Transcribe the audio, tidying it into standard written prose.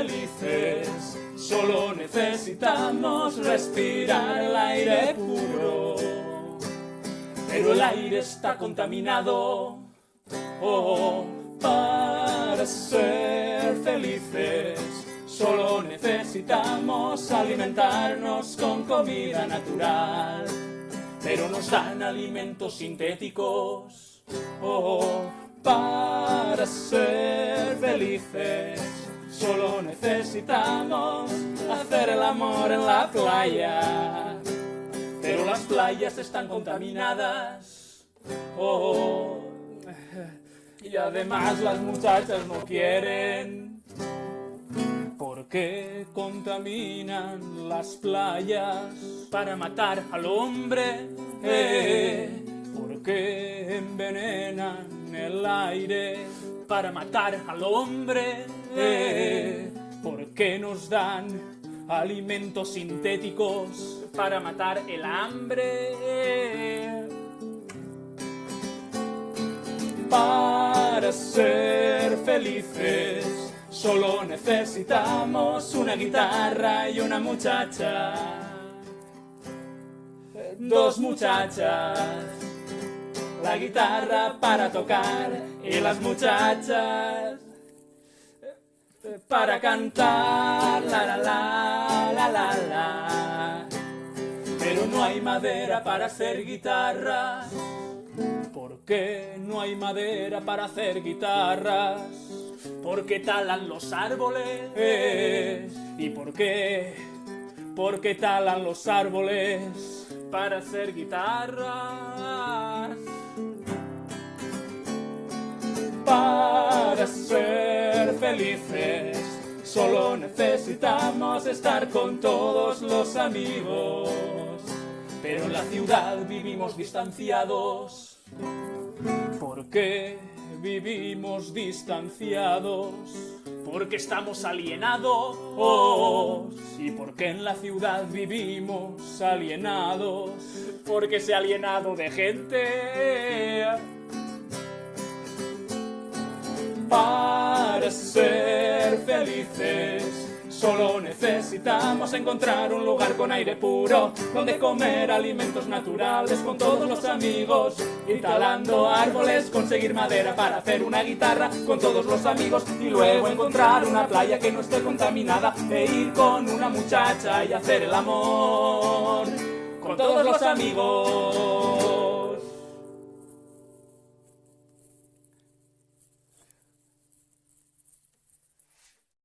felices, solo necesitamos respirar el aire puro. Pero el aire está contaminado, para ser felices, solo necesitamos alimentarnos con comida natural. Pero nos dan alimentos sintéticos, para ser felices, solo necesitamos hacer el amor en la playa. Pero las playas están contaminadas, y además las muchachas no quieren. ¿Por qué contaminan las playas? Para matar al hombre. ¿Por qué envenenan el aire? Para matar al hombre. ¿Por qué nos dan alimentos sintéticos? Para matar el hambre. Para ser felices, solo necesitamos una guitarra y una muchacha. Dos muchachas, la guitarra para tocar y las muchachas para cantar, la la la la la la. Pero no hay madera para hacer guitarras. ¿Por qué no hay madera para hacer guitarras? Porque talan los árboles. ¿Y por qué? Porque talan los árboles para hacer guitarras. Para ser felices, solo necesitamos estar con todos los amigos. Pero en la ciudad vivimos distanciados. ¿Por qué vivimos distanciados? Porque estamos alienados. ¿Y por qué en la ciudad vivimos alienados? Porque se ha alienado de gente. Para ser felices, solo necesitamos encontrar un lugar con aire puro, donde comer alimentos naturales con todos los amigos, y talando árboles, conseguir madera para hacer una guitarra con todos los amigos, y luego encontrar una playa que no esté contaminada, e ir con una muchacha y hacer el amor con todos los amigos.